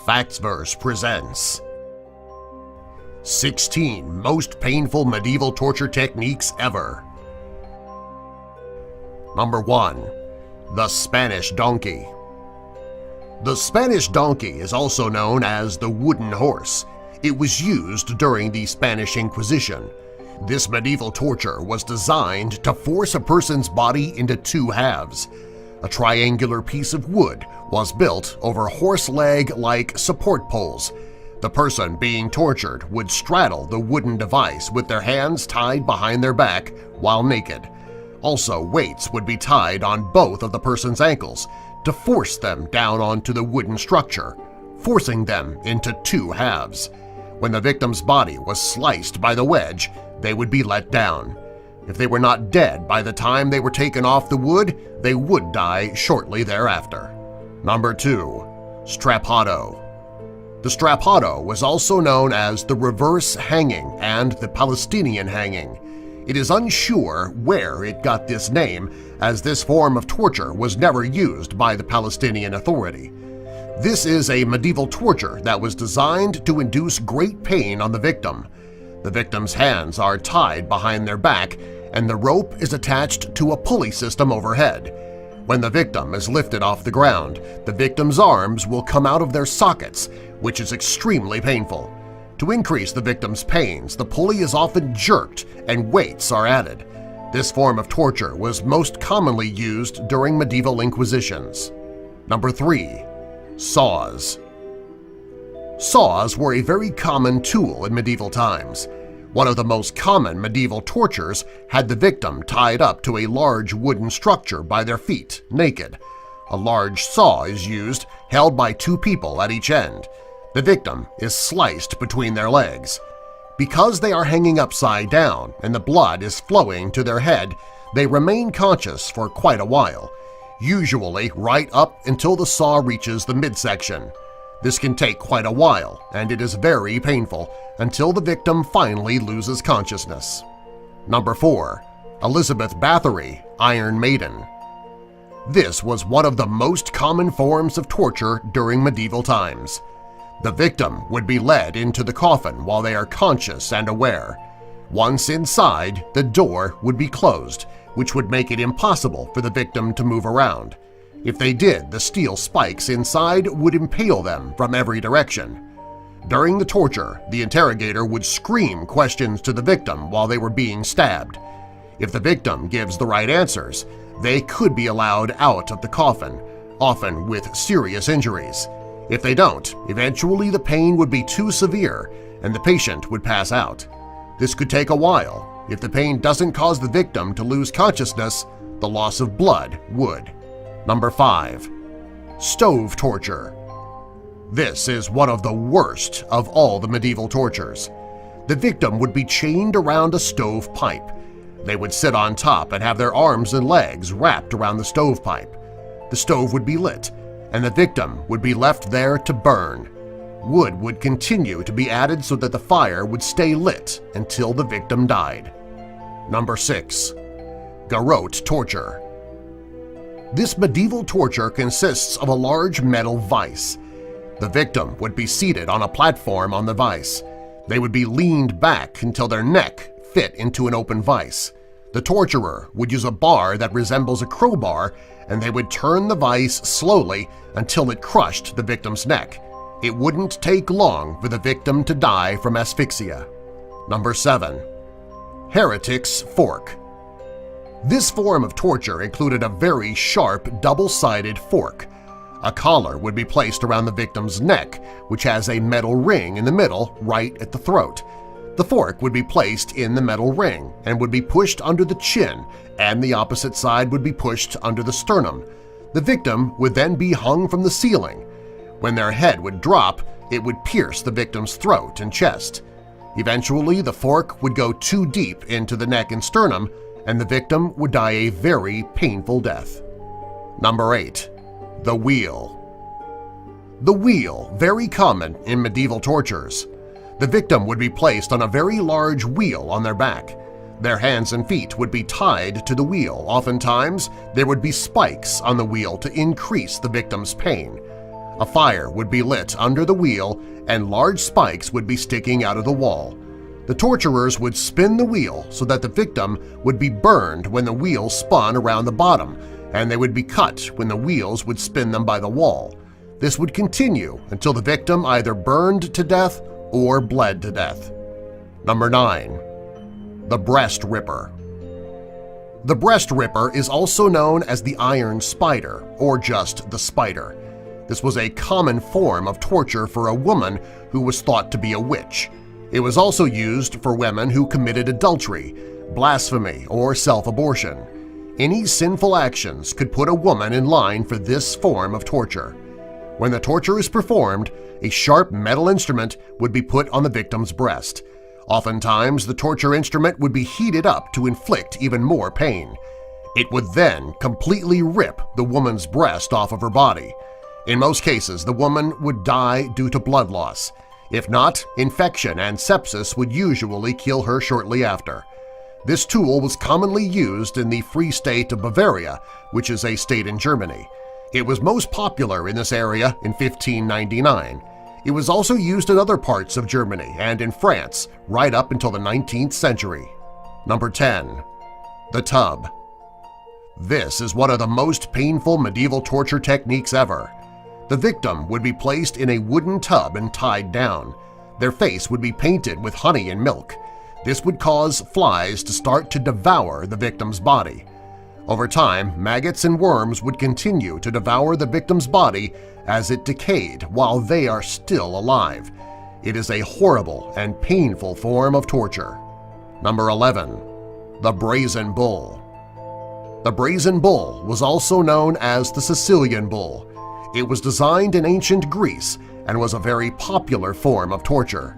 Factsverse presents 16 Most Painful Medieval Torture Techniques Ever. Number 1. The Spanish Donkey. The Spanish donkey is also known as the wooden horse. It was used during the Spanish Inquisition. This medieval torture was designed to force a person's body into two halves. A triangular piece of wood was built over horse leg-like support poles. The person being tortured would straddle the wooden device with their hands tied behind their back while naked. Also, weights would be tied on both of the person's ankles to force them down onto the wooden structure, forcing them into two halves. When the victim's body was sliced by the wedge, they would be let down. If they were not dead by the time they were taken off the wood, they would die shortly thereafter. Number 2. Strappado. The strappado was also known as the reverse hanging and the Palestinian hanging. It is unsure where it got this name, as this form of torture was never used by the Palestinian Authority. This is a medieval torture that was designed to induce great pain on the victim. The victim's hands are tied behind their back and the rope is attached to a pulley system overhead. When the victim is lifted off the ground, the victim's arms will come out of their sockets, which is extremely painful. To increase the victim's pains, the pulley is often jerked and weights are added. This form of torture was most commonly used during medieval inquisitions. Number 3. Saws. Saws were a very common tool in medieval times. One of the most common medieval tortures had the victim tied up to a large wooden structure by their feet, naked. A large saw is used, held by two people at each end. The victim is sliced between their legs. Because they are hanging upside down and the blood is flowing to their head, they remain conscious for quite a while, usually right up until the saw reaches the midsection. This can take quite a while, and it is very painful until the victim finally loses consciousness. Number 4. Elizabeth Bathory, Iron Maiden. This was one of the most common forms of torture during medieval times. The victim would be led into the coffin while they are conscious and aware. Once inside, the door would be closed, which would make it impossible for the victim to move around. If they did, the steel spikes inside would impale them from every direction. During the torture, the interrogator would scream questions to the victim while they were being stabbed. If the victim gives the right answers, they could be allowed out of the coffin, often with serious injuries. If they don't, eventually the pain would be too severe and the patient would pass out. This could take a while. If the pain doesn't cause the victim to lose consciousness, the loss of blood would. Number 5. Stove torture. This is one of the worst of all the medieval tortures. The victim would be chained around a stove pipe. They would sit on top and have their arms and legs wrapped around the stovepipe. The stove would be lit, and the victim would be left there to burn. Wood would continue to be added so that the fire would stay lit until the victim died. Number 6. Garrote torture. This medieval torture consists of a large metal vise. The victim would be seated on a platform on the vise. They would be leaned back until their neck fit into an open vise. The torturer would use a bar that resembles a crowbar, and they would turn the vise slowly until it crushed the victim's neck. It wouldn't take long for the victim to die from asphyxia. Number 7. Heretic's fork. This form of torture included a very sharp, double-sided fork. A collar would be placed around the victim's neck, which has a metal ring in the middle right at the throat. The fork would be placed in the metal ring and would be pushed under the chin, and the opposite side would be pushed under the sternum. The victim would then be hung from the ceiling. When their head would drop, it would pierce the victim's throat and chest. Eventually, the fork would go too deep into the neck and sternum, and the victim would die a very painful death. Number 8. The wheel. The wheel, very common in medieval tortures. The victim would be placed on a very large wheel on their back. Their hands and feet would be tied to the wheel. Oftentimes, there would be spikes on the wheel to increase the victim's pain. A fire would be lit under the wheel and large spikes would be sticking out of the wall. The torturers would spin the wheel so that the victim would be burned when the wheel spun around the bottom, and they would be cut when the wheels would spin them by the wall. This would continue until the victim either burned to death or bled to death. Number 9. The Breast Ripper. The breast ripper is also known as the iron spider or just the spider. This was a common form of torture for a woman who was thought to be a witch. It was also used for women who committed adultery, blasphemy, or self-abortion. Any sinful actions could put a woman in line for this form of torture. When the torture is performed, a sharp metal instrument would be put on the victim's breast. Oftentimes, the torture instrument would be heated up to inflict even more pain. It would then completely rip the woman's breast off of her body. In most cases, the woman would die due to blood loss. If not, infection and sepsis would usually kill her shortly after. This tool was commonly used in the Free State of Bavaria, which is a state in Germany. It was most popular in this area in 1599. It was also used in other parts of Germany and in France right up until the 19th century. Number 10. The Tub. This is one of the most painful medieval torture techniques ever. The victim would be placed in a wooden tub and tied down. Their face would be painted with honey and milk. This would cause flies to start to devour the victim's body. Over time, maggots and worms would continue to devour the victim's body as it decayed while they are still alive. It is a horrible and painful form of torture. Number 11. The Brazen Bull. The Brazen Bull was also known as the Sicilian Bull. It was designed in ancient Greece and was a very popular form of torture.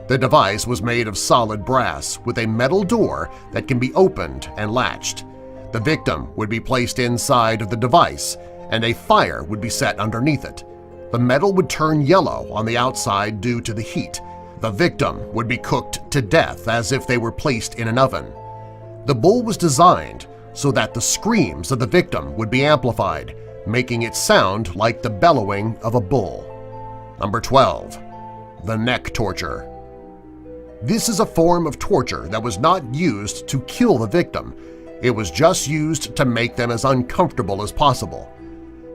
The device was made of solid brass with a metal door that can be opened and latched. The victim would be placed inside of the device and a fire would be set underneath it. The metal would turn yellow on the outside due to the heat. The victim would be cooked to death as if they were placed in an oven. The bull was designed so that the screams of the victim would be amplified, making it sound like the bellowing of a bull. Number 12. The Neck Torture. This is a form of torture that was not used to kill the victim. It was just used to make them as uncomfortable as possible.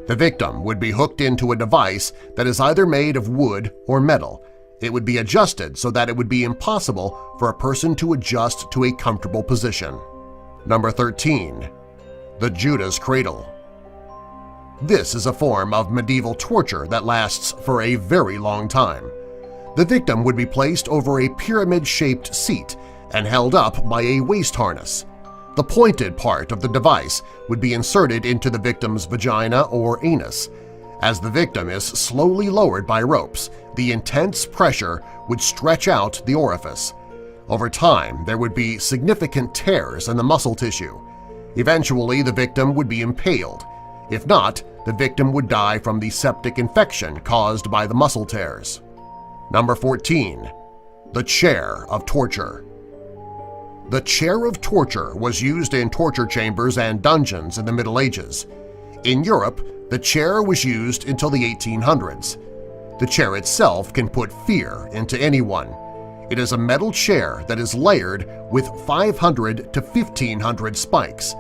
The victim would be hooked into a device that is either made of wood or metal. It would be adjusted so that it would be impossible for a person to adjust to a comfortable position. Number 13. The Judas Cradle. This is a form of medieval torture that lasts for a very long time. The victim would be placed over a pyramid-shaped seat and held up by a waist harness. The pointed part of the device would be inserted into the victim's vagina or anus. As the victim is slowly lowered by ropes, the intense pressure would stretch out the orifice. Over time, there would be significant tears in the muscle tissue. Eventually, the victim would be impaled. If not, the victim would die from the septic infection caused by the muscle tears. Number 14. The Chair of Torture. The chair of torture was used in torture chambers and dungeons in the Middle Ages. In Europe, the chair was used until the 1800s. The chair itself can put fear into anyone. It is a metal chair that is layered with 500 to 1,500 spikes.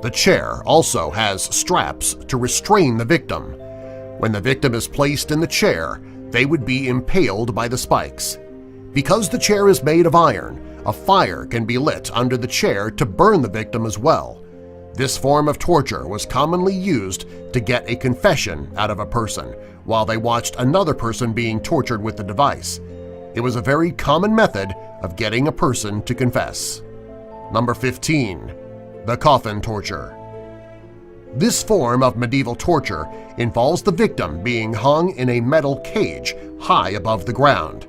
The chair also has straps to restrain the victim. When the victim is placed in the chair, they would be impaled by the spikes. Because the chair is made of iron, a fire can be lit under the chair to burn the victim as well. This form of torture was commonly used to get a confession out of a person while they watched another person being tortured with the device. It was a very common method of getting a person to confess. Number 15. The Coffin Torture. This form of medieval torture involves the victim being hung in a metal cage high above the ground.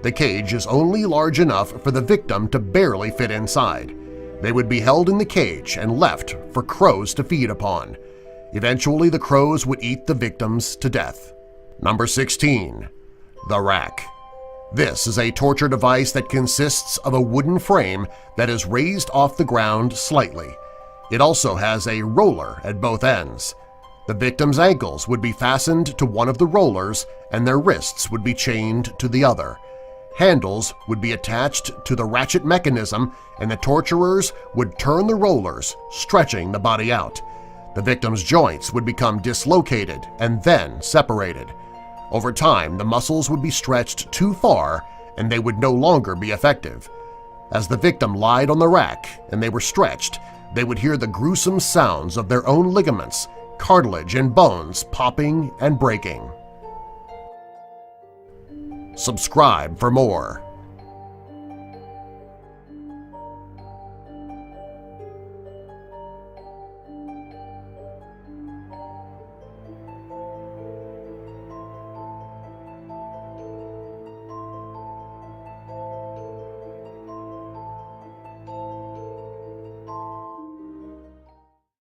The cage is only large enough for the victim to barely fit inside. They would be held in the cage and left for crows to feed upon. Eventually, the crows would eat the victims to death. Number 16. The Rack. This is a torture device that consists of a wooden frame that is raised off the ground slightly. It also has a roller at both ends. The victim's ankles would be fastened to one of the rollers and their wrists would be chained to the other. Handles would be attached to the ratchet mechanism and the torturers would turn the rollers, stretching the body out. The victim's joints would become dislocated and then separated. Over time, the muscles would be stretched too far and they would no longer be effective. As the victim lied on the rack and they were stretched, they would hear the gruesome sounds of their own ligaments, cartilage, and bones popping and breaking. Subscribe for more.